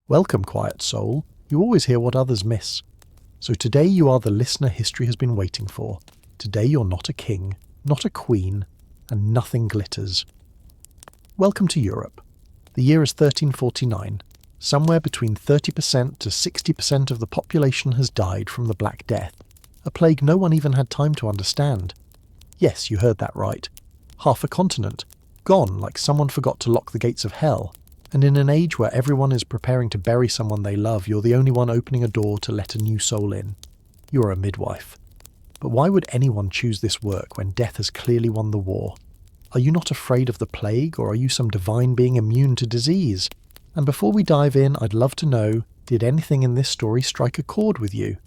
Welcome, quiet soul. You always hear what others miss. So today you are the listener history has been waiting for. Today you're not a king, not a queen, and nothing glitters. Welcome to Europe. The year is 1349. Somewhere between 30% to 60% of the population has died from the Black Death, a plague no one even had time to understand. Yes, you heard that right. Half a continent, gone like someone forgot to lock the gates of hell. And in an age where everyone is preparing to bury someone they love, you're the only one opening a door to let a new soul in. You're a midwife. But why would anyone choose this work when death has clearly won the war? Are you not afraid of the plague, or are you some divine being immune to disease? And before we dive in, I'd love to know, did anything in this story strike a chord with you?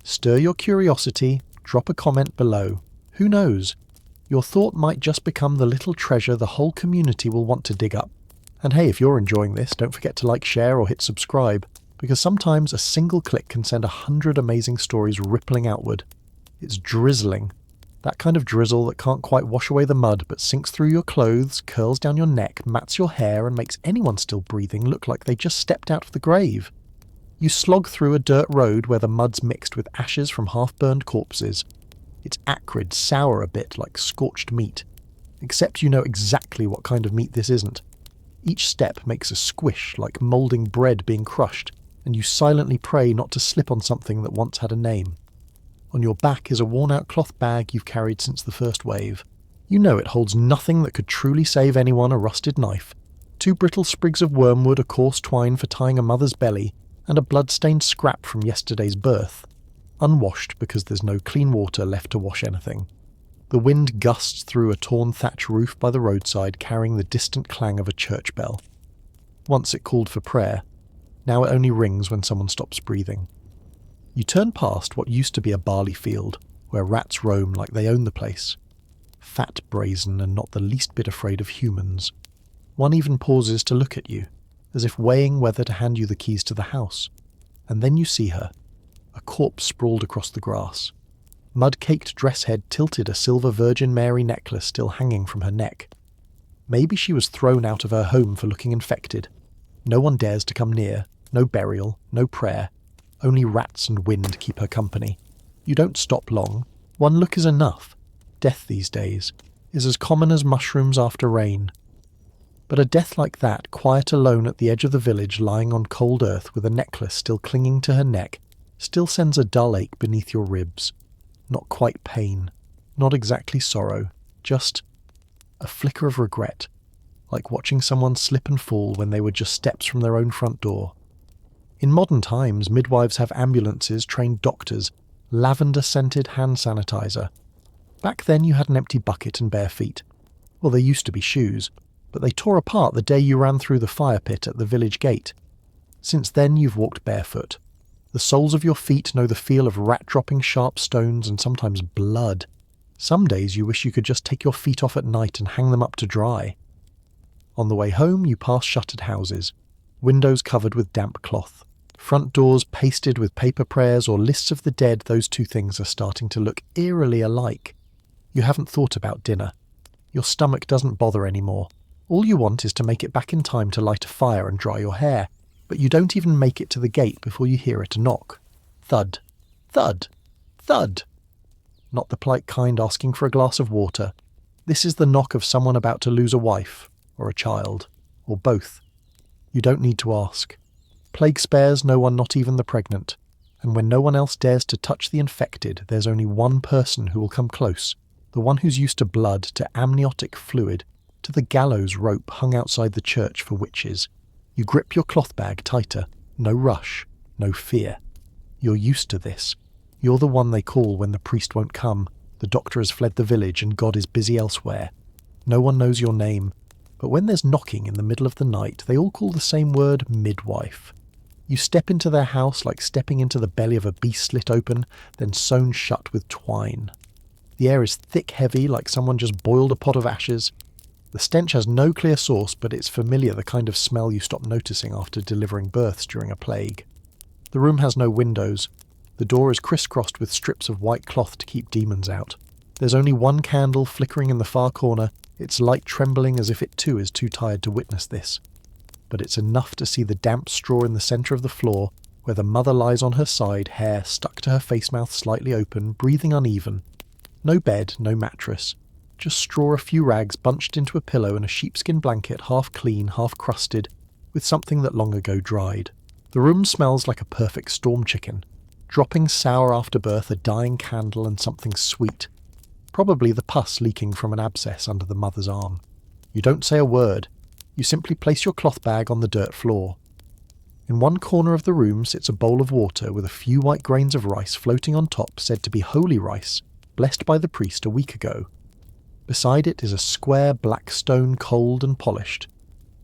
Stir your curiosity, drop a comment below. Who knows? Your thought might just become the little treasure the whole community will want to dig up. And hey, if you're enjoying this, don't forget to like, share, or hit subscribe, because sometimes a single click can send 100 amazing stories rippling outward. It's drizzling. That kind of drizzle that can't quite wash away the mud, but sinks through your clothes, curls down your neck, mats your hair, and makes anyone still breathing look like they just stepped out of the grave. You slog through a dirt road where the mud's mixed with ashes from half-burned corpses. It's acrid, sour a bit, like scorched meat. Except you know exactly what kind of meat this isn't. Each step makes a squish like moulding bread being crushed, and you silently pray not to slip on something that once had a name. On your back is a worn-out cloth bag you've carried since the first wave. You know it holds nothing that could truly save anyone: a rusted knife, 2 brittle sprigs of wormwood, a coarse twine for tying a mother's belly, and a blood-stained scrap from yesterday's birth. Unwashed because there's no clean water left to wash anything. The wind gusts through a torn thatch roof by the roadside, carrying the distant clang of a church bell. Once it called for prayer. Now it only rings when someone stops breathing. You turn past what used to be a barley field, where rats roam like they own the place. Fat, brazen, and not the least bit afraid of humans. One even pauses to look at you, as if weighing whether to hand you the keys to the house. And then you see her, a corpse sprawled across the grass. Mud-caked dress head tilted, a silver Virgin Mary necklace still hanging from her neck. Maybe she was thrown out of her home for looking infected. No one dares to come near, no burial, no prayer. Only rats and wind keep her company. You don't stop long. One look is enough. Death these days is as common as mushrooms after rain. But a death like that, quiet alone at the edge of the village, lying on cold earth with a necklace still clinging to her neck, still sends a dull ache beneath your ribs. Not quite pain, not exactly sorrow, just a flicker of regret, like watching someone slip and fall when they were just steps from their own front door. In modern times, midwives have ambulances, trained doctors, lavender-scented hand sanitizer. Back then you had an empty bucket and bare feet. Well, there used to be shoes, but they tore apart the day you ran through the fire pit at the village gate. Since then you've walked barefoot. The soles of your feet know the feel of rat-dropping sharp stones and sometimes blood. Some days you wish you could just take your feet off at night and hang them up to dry. On the way home you pass shuttered houses, windows covered with damp cloth, front doors pasted with paper prayers or lists of the dead. Those two things are starting to look eerily alike. You haven't thought about dinner. Your stomach doesn't bother anymore. All you want is to make it back in time to light a fire and dry your hair. But you don't even make it to the gate before you hear it knock. Thud. Thud. Thud. Not the polite kind asking for a glass of water. This is the knock of someone about to lose a wife, or a child, or both. You don't need to ask. Plague spares no one, not even the pregnant. And when no one else dares to touch the infected, there's only one person who will come close. The one who's used to blood, to amniotic fluid, to the gallows rope hung outside the church for witches. You grip your cloth bag tighter. No rush, no fear. You're used to this. You're the one they call when the priest won't come, the doctor has fled the village and God is busy elsewhere. No one knows your name, but when there's knocking in the middle of the night, they all call the same word: midwife. You step into their house like stepping into the belly of a beast slit open, then sewn shut with twine. The air is thick, heavy, like someone just boiled a pot of ashes. The stench has no clear source, but it's familiar, the kind of smell you stop noticing after delivering births during a plague. The room has no windows. The door is crisscrossed with strips of white cloth to keep demons out. There's only one candle flickering in the far corner, its light trembling as if it too is too tired to witness this. but it's enough to see the damp straw in the centre of the floor, where the mother lies on her side, hair stuck to her face mouth slightly open, breathing uneven. No bed, no mattress. Just straw, a few rags bunched into a pillow, and a sheepskin blanket, half clean, half crusted, with something that long ago dried. The room smells like a perfect storm chicken. Dropping sour after birth, a dying candle, and something sweet. Probably the pus leaking from an abscess under the mother's arm. You don't say a word. You simply place your cloth bag on the dirt floor. In one corner of the room sits a bowl of water with a few white grains of rice floating on top, said to be holy rice, blessed by the priest a week ago. Beside it is a square black stone, cold and polished.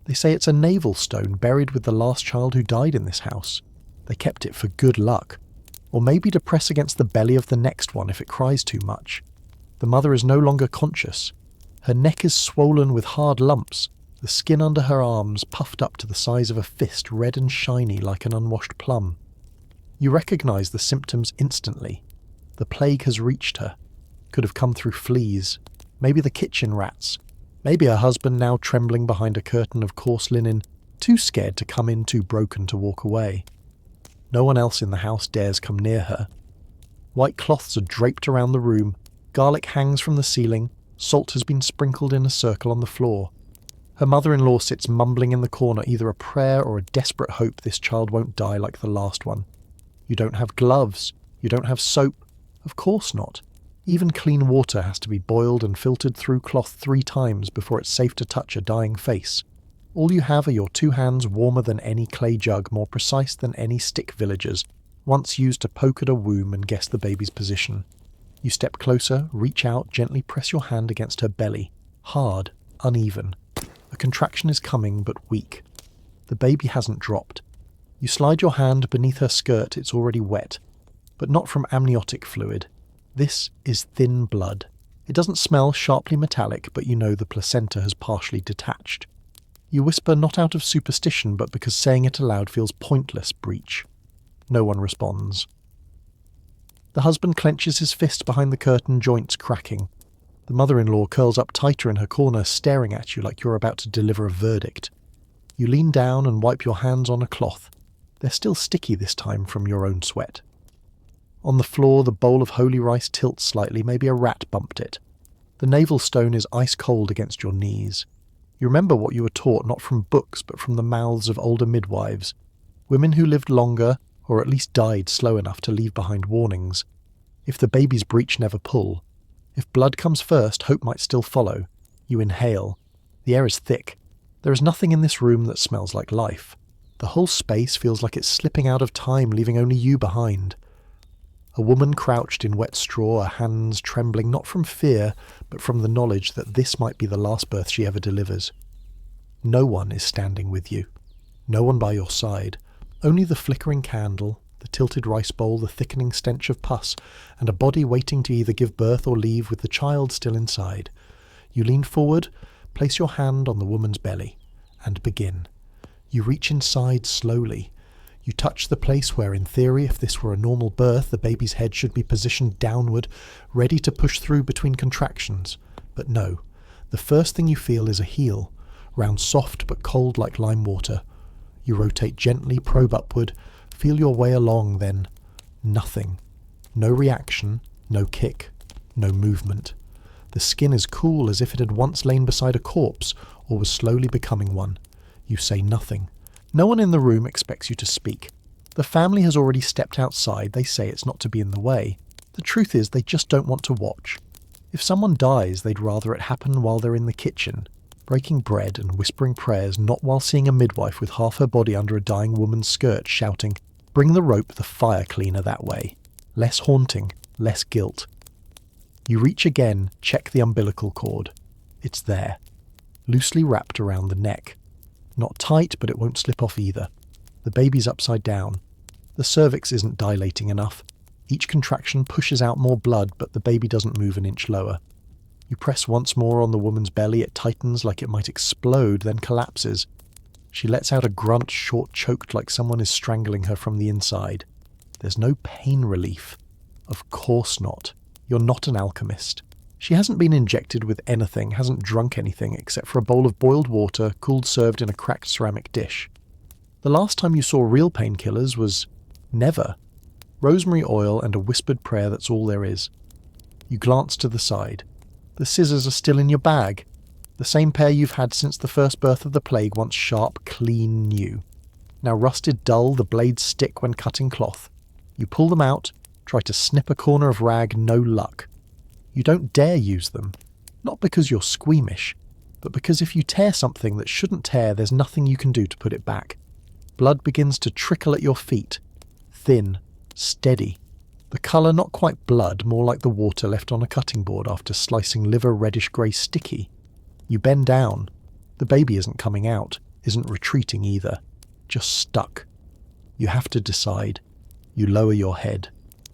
They say it's a navel stone buried with the last child who died in this house. They kept it for good luck, or maybe to press against the belly of the next one if it cries too much. The mother is no longer conscious. Her neck is swollen with hard lumps, the skin under her arms puffed up to the size of a fist, red and shiny like an unwashed plum. You recognise the symptoms instantly. The plague has reached her. Could have come through fleas. Maybe the kitchen rats. Maybe her husband, now trembling behind a curtain of coarse linen, too scared to come in, too broken to walk away. No one else in the house dares come near her. White cloths are draped around the room, garlic hangs from the ceiling, salt has been sprinkled in a circle on the floor. Her mother-in-law sits mumbling in the corner, either a prayer or a desperate hope this child won't die like the last one. You don't have gloves. You don't have soap. Of course not. Even clean water has to be boiled and filtered through cloth 3 times before it's safe to touch a dying face. All you have are your 2 hands, warmer than any clay jug, more precise than any stick villagers, once used to poke at a womb and guess the baby's position. You step closer, reach out, gently press your hand against her belly. Hard, uneven. A contraction is coming, but weak. The baby hasn't dropped. You slide your hand beneath her skirt, it's already wet. But not from amniotic fluid. This is thin blood. It doesn't smell sharply metallic, but you know the placenta has partially detached. You whisper not out of superstition, but because saying it aloud feels pointless, breech. No one responds. The husband clenches his fist behind the curtain, joints cracking. The mother-in-law curls up tighter in her corner, staring at you like you're about to deliver a verdict. You lean down and wipe your hands on a cloth. They're still sticky this time from your own sweat. On the floor, the bowl of holy rice tilts slightly, maybe a rat bumped it. The navel stone is ice cold against your knees. You remember what you were taught not from books but from the mouths of older midwives, women who lived longer or at least died slow enough to leave behind warnings. If the baby's breech never pull, if blood comes first, hope might still follow. You inhale. The air is thick. There is nothing in this room that smells like life. The whole space feels like it's slipping out of time, leaving only you behind. A woman crouched in wet straw, her hands trembling not from fear, but from the knowledge that this might be the last birth she ever delivers. No one is standing with you. No one by your side. Only the flickering candle, the tilted rice bowl, the thickening stench of pus, and a body waiting to either give birth or leave with the child still inside. You lean forward, place your hand on the woman's belly, and begin. You reach inside slowly. You touch the place where, in theory, if this were a normal birth, the baby's head should be positioned downward, ready to push through between contractions. But no. The first thing you feel is a heel, round soft but cold like lime water. You rotate gently, probe upward, feel your way along, then nothing. No reaction, no kick, no movement. The skin is cool as if it had once lain beside a corpse or was slowly becoming one. You say nothing. No one in the room expects you to speak. The family has already stepped outside. They say it's not to be in the way. The truth is they just don't want to watch. If someone dies, they'd rather it happen while they're in the kitchen, breaking bread and whispering prayers, not while seeing a midwife with half her body under a dying woman's skirt shouting, "Bring the rope, the fire cleaner that way." Less haunting, less guilt. You reach again, check the umbilical cord. It's there, loosely wrapped around the neck. Not tight, but it won't slip off either. The baby's upside down. The cervix isn't dilating enough. Each contraction pushes out more blood, but the baby doesn't move an inch lower. You press once more on the woman's belly. It tightens like it might explode, then collapses. She lets out a grunt, short, choked, like someone is strangling her from the inside. There's no pain relief. Of course not. You're not an alchemist. She hasn't been injected with anything, hasn't drunk anything except for a bowl of boiled water, cooled served in a cracked ceramic dish. The last time you saw real painkillers was never. Rosemary oil and a whispered prayer, that's all there is. You glance to the side. The scissors are still in your bag. The same pair you've had since the first birth of the plague, once sharp, clean, new. Now rusted dull, the blades stick when cutting cloth. You pull them out, try to snip a corner of rag, no luck. You don't dare use them. Not because you're squeamish, but because if you tear something that shouldn't tear, there's nothing you can do to put it back. Blood begins to trickle at your feet. Thin, steady. The colour not quite blood, more like the water left on a cutting board after slicing liver, reddish-grey sticky. You bend down. The baby isn't coming out, isn't retreating either. Just stuck. You have to decide. You lower your head.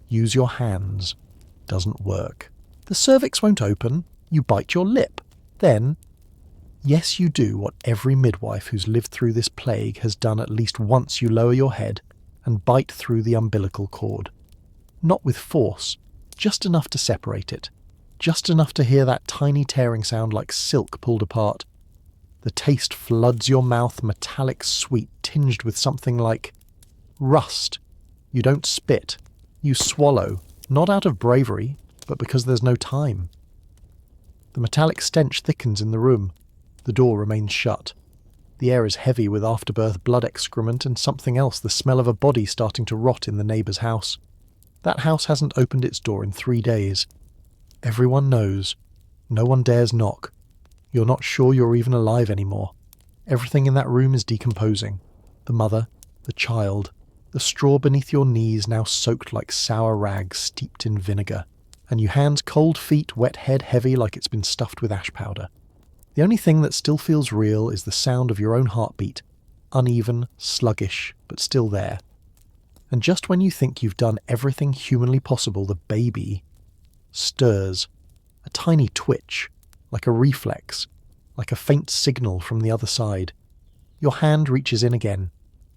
Use your hands. Doesn't work. The cervix won't open. You bite your lip. Then, yes, you do what every midwife who's lived through this plague has done at least once. You lower your head and bite through the umbilical cord. Not with force, just enough to separate it. Just enough to hear that tiny tearing sound like silk pulled apart. The taste floods your mouth, metallic sweet, tinged with something like rust. You don't spit. You swallow, not out of bravery, but because there's no time. The metallic stench thickens in the room. The door remains shut. The air is heavy with afterbirth blood excrement and something else, the smell of a body starting to rot in the neighbour's house. That house hasn't opened its door in 3 days. Everyone knows. No one dares knock. You're not sure you're even alive anymore. Everything in that room is decomposing. The mother, the child, the straw beneath your knees now soaked like sour rags steeped in vinegar, and you hands cold feet, wet head heavy like it's been stuffed with ash powder. The only thing that still feels real is the sound of your own heartbeat, uneven, sluggish, but still there. And just when you think you've done everything humanly possible, the baby stirs. A tiny twitch, like a reflex, like a faint signal from the other side. Your hand reaches in again.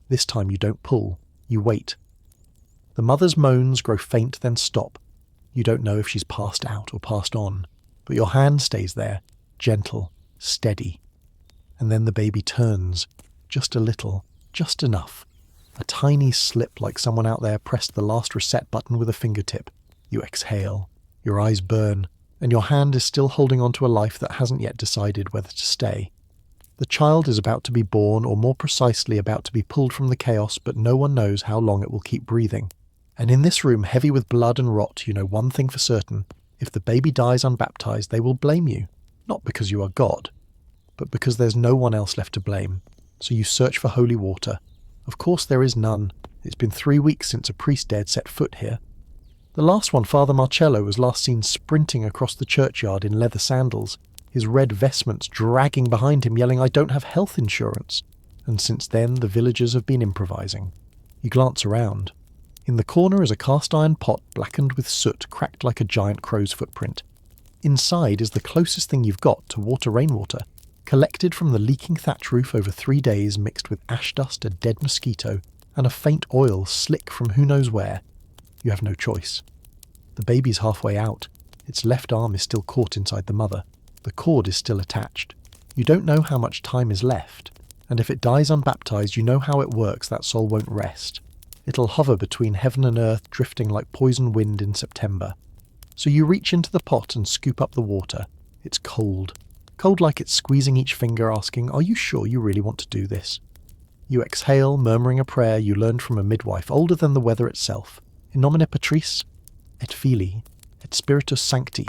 This time you don't pull, you wait. The mother's moans grow faint, then stop. You don't know if she's passed out or passed on, but your hand stays there, gentle, steady. And then the baby turns, just a little, just enough. A tiny slip like someone out there pressed the last reset button with a fingertip. You exhale. Your eyes burn, and your hand is still holding on to a life that hasn't yet decided whether to stay. The child is about to be born, or more precisely about to be pulled from the chaos, but no one knows how long it will keep breathing. And in this room, heavy with blood and rot, you know one thing for certain. If the baby dies unbaptized, they will blame you. Not because you are God, but because there's no one else left to blame. So you search for holy water. Of course there is none. It's been 3 weeks since a priest dared set foot here. The last one, Father Marcello, was last seen sprinting across the churchyard in leather sandals, his red vestments dragging behind him, yelling, "I don't have health insurance." And since then, the villagers have been improvising. You glance around. In the corner is a cast-iron pot blackened with soot, cracked like a giant crow's footprint. Inside is the closest thing you've got to water rainwater, collected from the leaking thatch roof over 3 days, mixed with ash dust, a dead mosquito, and a faint oil slick from who knows where. You have no choice. The baby's halfway out. Its left arm is still caught inside the mother. The cord is still attached. You don't know how much time is left, and if it dies unbaptized, you know how it works. That soul won't rest. It'll hover between heaven and earth, drifting like poison wind in September. So you reach into the pot and scoop up the water. It's cold. Cold like it's squeezing each finger, asking, "Are you sure you really want to do this?" You exhale, murmuring a prayer you learned from a midwife older than the weather itself. In nomine Patris, et Filii, et Spiritus Sancti.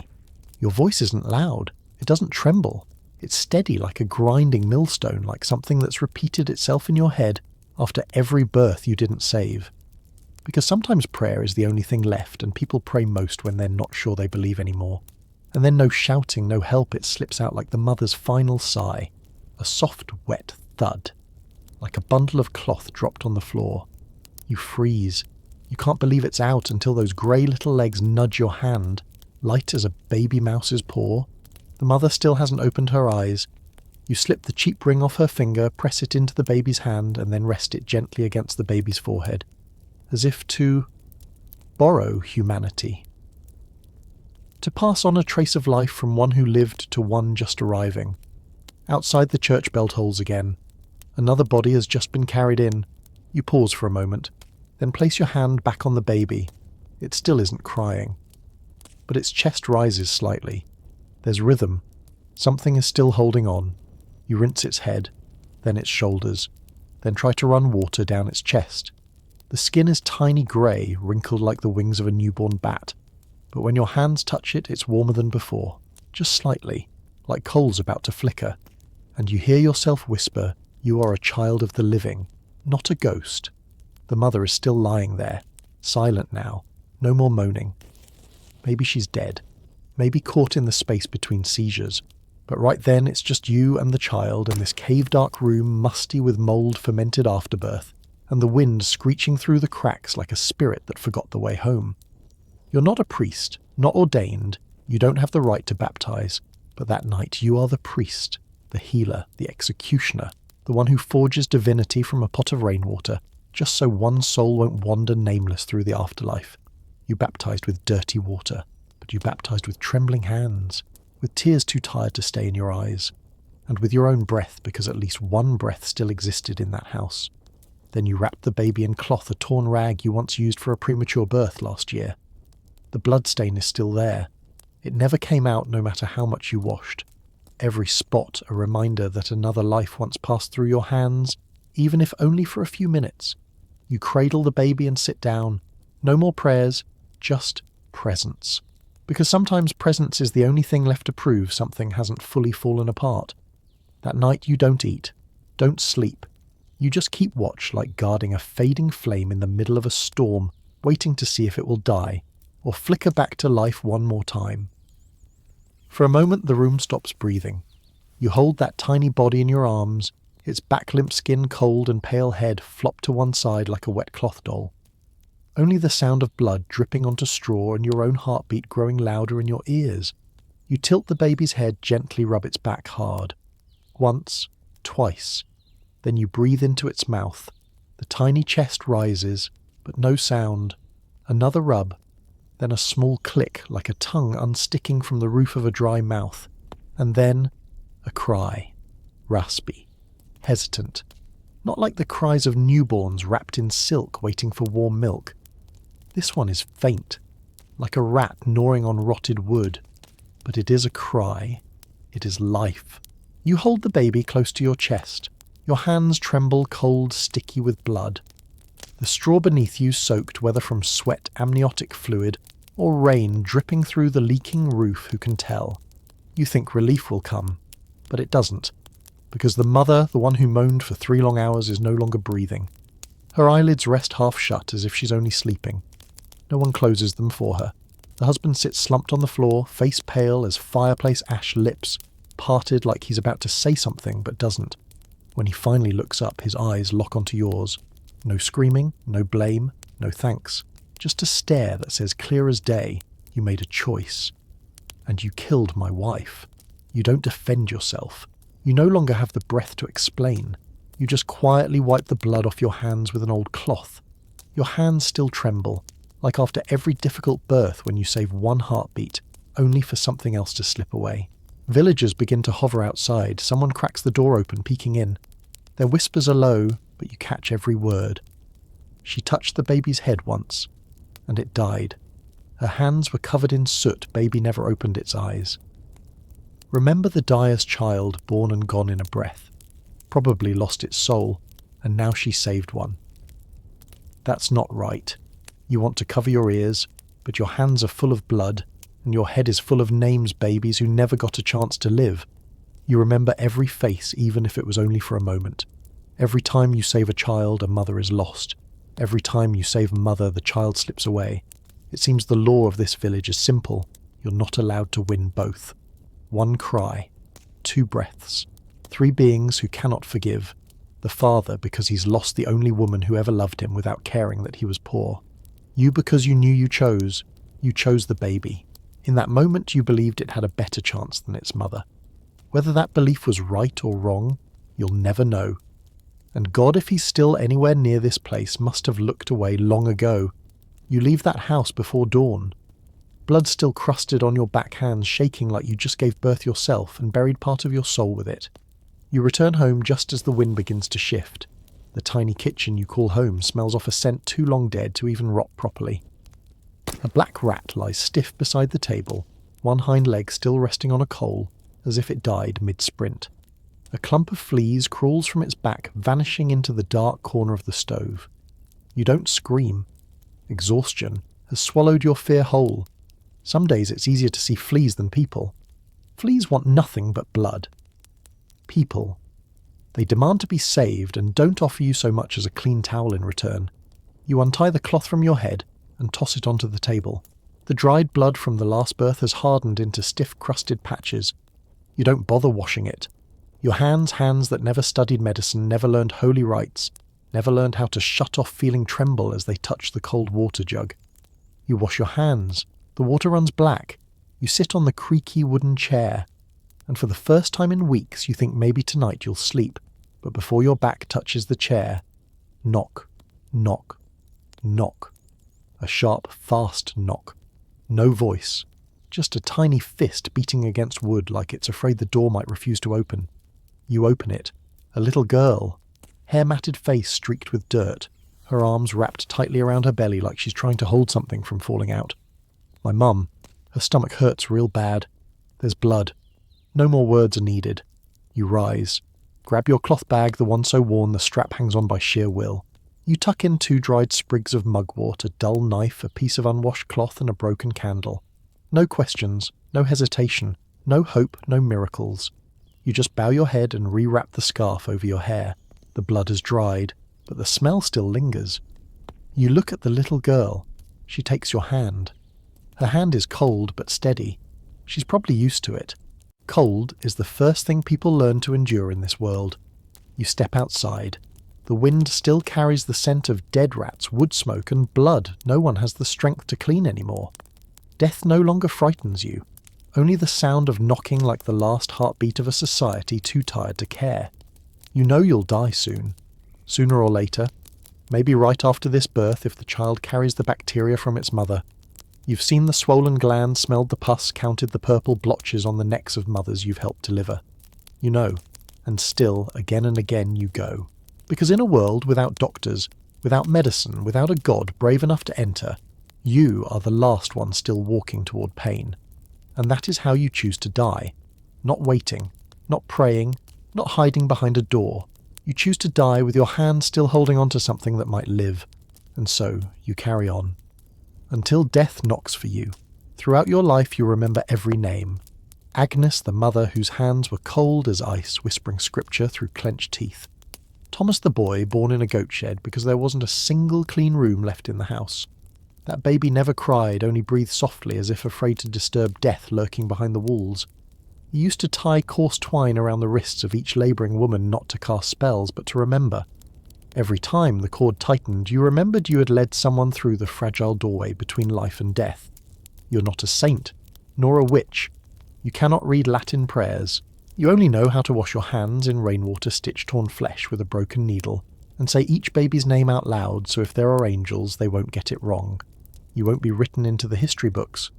Your voice isn't loud. It doesn't tremble. It's steady like a grinding millstone, like something that's repeated itself in your head after every birth you didn't save. Because sometimes prayer is the only thing left, and people pray most when they're not sure they believe anymore. And then no shouting, no help, it slips out like the mother's final sigh. A soft, wet thud, like a bundle of cloth dropped on the floor. You freeze. You can't believe it's out until those grey little legs nudge your hand, light as a baby mouse's paw. The mother still hasn't opened her eyes. You slip the cheap ring off her finger, press it into the baby's hand, and then rest it gently against the baby's forehead, as if to borrow humanity. to pass on a trace of life from one who lived to one just arriving. Outside the church bell tolls again. Another body has just been carried in. You pause for a moment, then place your hand back on the baby. It still isn't crying. But its chest rises slightly. There's rhythm. Something is still holding on. You rinse its head, then its shoulders, then try to run water down its chest. The skin is tiny grey, wrinkled like the wings of a newborn bat. But when your hands touch it, it's warmer than before, just slightly, like coals about to flicker. And you hear yourself whisper, you are a child of the living, not a ghost. The mother is still lying there, silent now, no more moaning. Maybe she's dead, maybe caught in the space between seizures. But right then it's just you and the child in this cave-dark room musty with mould fermented afterbirth, and the wind screeching through the cracks like a spirit that forgot the way home. You're not a priest, not ordained, you don't have the right to baptize, but that night you are the priest, the healer, the executioner, the one who forges divinity from a pot of rainwater, just so one soul won't wander nameless through the afterlife. You baptized with dirty water, but you baptized with trembling hands, with tears too tired to stay in your eyes, and with your own breath because at least one breath still existed in that house. Then you wrapped the baby in cloth, a torn rag you once used for a premature birth last year. The bloodstain is still there. It never came out no matter how much you washed. Every spot a reminder that another life once passed through your hands, even if only for a few minutes. You cradle the baby and sit down. No more prayers, just presence. Because sometimes presence is the only thing left to prove something hasn't fully fallen apart. That night you don't eat, don't sleep. You just keep watch like guarding a fading flame in the middle of a storm, waiting to see if it will die, or flicker back to life one more time. For a moment the room stops breathing. You hold that tiny body in your arms, its back-limp skin cold and pale head flopped to one side like a wet cloth doll. Only the sound of blood dripping onto straw and your own heartbeat growing louder in your ears. You tilt the baby's head, gently rub its back hard. Once, twice. Then you breathe into its mouth. The tiny chest rises, but no sound. Another rub. Then a small click like a tongue unsticking from the roof of a dry mouth. And then a cry. Raspy. Hesitant. Not like the cries of newborns wrapped in silk waiting for warm milk. This one is faint, like a rat gnawing on rotted wood. But it is a cry. It is life. You hold the baby close to your chest. Your hands tremble, cold, sticky with blood. The straw beneath you soaked whether from sweat, amniotic fluid, or rain dripping through the leaking roof, who can tell? You think relief will come, but it doesn't, because the mother, the one who moaned for 3 long hours, is no longer breathing. Her eyelids rest half shut as if she's only sleeping. No one closes them for her. The husband sits slumped on the floor, face pale as fireplace ash, lips parted like he's about to say something but doesn't. When he finally looks up, his eyes lock onto yours. No screaming, no blame, no thanks. Just a stare that says clear as day, you made a choice. And you killed my wife. You don't defend yourself. You no longer have the breath to explain. You just quietly wipe the blood off your hands with an old cloth. Your hands still tremble, like after every difficult birth when you save one heartbeat, only for something else to slip away. Villagers begin to hover outside. Someone cracks the door open, peeking in. Their whispers are low, but you catch every word. She touched the baby's head once, and it died. Her hands were covered in soot. Baby never opened its eyes. Remember the dyer's child, born and gone in a breath. Probably lost its soul, and now she saved one. That's not right. You want to cover your ears, but your hands are full of blood, and your head is full of names, babies who never got a chance to live. You remember every face, even if it was only for a moment. Every time you save a child, a mother is lost. Every time you save a mother, the child slips away. It seems the law of this village is simple. You're not allowed to win both. 1 cry, 2 breaths, 3 beings who cannot forgive. The father because he's lost the only woman who ever loved him without caring that he was poor. You because you knew you chose the baby. In that moment you believed it had a better chance than its mother. Whether that belief was right or wrong, you'll never know. And God, if he's still anywhere near this place, must have looked away long ago. You leave that house before dawn. blood still crusted on your back hands, shaking like you just gave birth yourself and buried part of your soul with it. You return home just as the wind begins to shift. The tiny kitchen you call home smells off a scent too long dead to even rot properly. A black rat lies stiff beside the table, one hind leg still resting on a coal, as if it died mid-sprint. A clump of fleas crawls from its back, vanishing into the dark corner of the stove. You don't scream. Exhaustion has swallowed your fear whole. Some days it's easier to see fleas than people. Fleas want nothing but blood. People. They demand to be saved and don't offer you so much as a clean towel in return. You untie the cloth from your head and toss it onto the table. The dried blood from the last birth has hardened into stiff, crusted patches. You don't bother washing it. Your hands that never studied medicine, never learned holy rites, never learned how to shut off feeling tremble as they touch the cold water jug. You wash your hands. The water runs black. You sit on the creaky wooden chair. And for the first time in weeks you think maybe tonight you'll sleep. But before your back touches the chair, knock, knock, knock. A sharp, fast knock. No voice. Just a tiny fist beating against wood like it's afraid the door might refuse to open. You open it. A little girl. Hair-matted face streaked with dirt. Her arms wrapped tightly around her belly like she's trying to hold something from falling out. My mum. Her stomach hurts real bad. There's blood. No more words are needed. You rise. Grab your cloth bag, the one so worn the strap hangs on by sheer will. You tuck in 2 dried sprigs of mugwort, a dull knife, a piece of unwashed cloth and a broken candle. No questions, no hesitation, no hope, no miracles. You just bow your head and rewrap the scarf over your hair. The blood has dried, but the smell still lingers. You look at the little girl. She takes your hand. Her hand is cold but steady. She's probably used to it. Cold is the first thing people learn to endure in this world. You step outside. The wind still carries the scent of dead rats, wood smoke and blood no one has the strength to clean anymore. Death no longer frightens you. Only the sound of knocking like the last heartbeat of a society too tired to care. You know you'll die soon. Sooner or later. Maybe right after this birth if the child carries the bacteria from its mother. You've seen the swollen glands, smelled the pus, counted the purple blotches on the necks of mothers you've helped deliver. You know. And still, again and again, you go. Because in a world without doctors, without medicine, without a God brave enough to enter, you are the last one still walking toward pain. And that is how you choose to die. Not waiting, not praying, not hiding behind a door. You choose to die with your hand still holding on to something that might live. And so you carry on. Until death knocks for you. Throughout your life you remember every name. Agnes, the mother whose hands were cold as ice, whispering scripture through clenched teeth. Thomas the boy, born in a goat shed because there wasn't a single clean room left in the house. That baby never cried, only breathed softly as if afraid to disturb death lurking behind the walls. You used to tie coarse twine around the wrists of each labouring woman not to cast spells, but to remember. Every time the cord tightened, you remembered you had led someone through the fragile doorway between life and death. You're not a saint, nor a witch. You cannot read Latin prayers. You only know how to wash your hands in rainwater stitch-torn flesh with a broken needle, and say each baby's name out loud so if there are angels they won't get it wrong. You won't be written into the history books.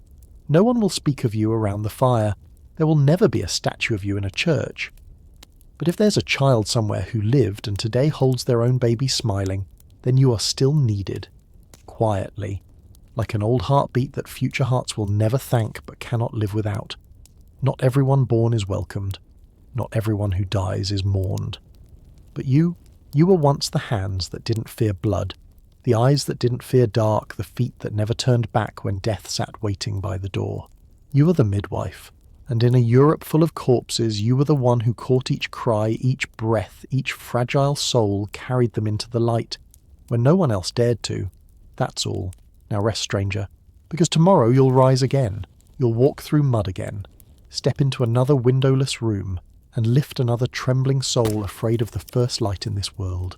No one will speak of you around the fire. There will never be a statue of you in a church. But if there's a child somewhere who lived and today holds their own baby smiling, then you are still needed. Quietly. Like an old heartbeat that future hearts will never thank but cannot live without. Not everyone born is welcomed. Not everyone who dies is mourned. But you were once the hands that didn't fear blood, the eyes that didn't fear dark, the feet that never turned back when death sat waiting by the door. You were the midwife, and in a Europe full of corpses you were the one who caught each cry, each breath, each fragile soul, carried them into the light, when no one else dared to. That's all. Now rest, stranger, because tomorrow you'll rise again. You'll walk through mud again, step into another windowless room, and lift another trembling soul afraid of the first light in this world.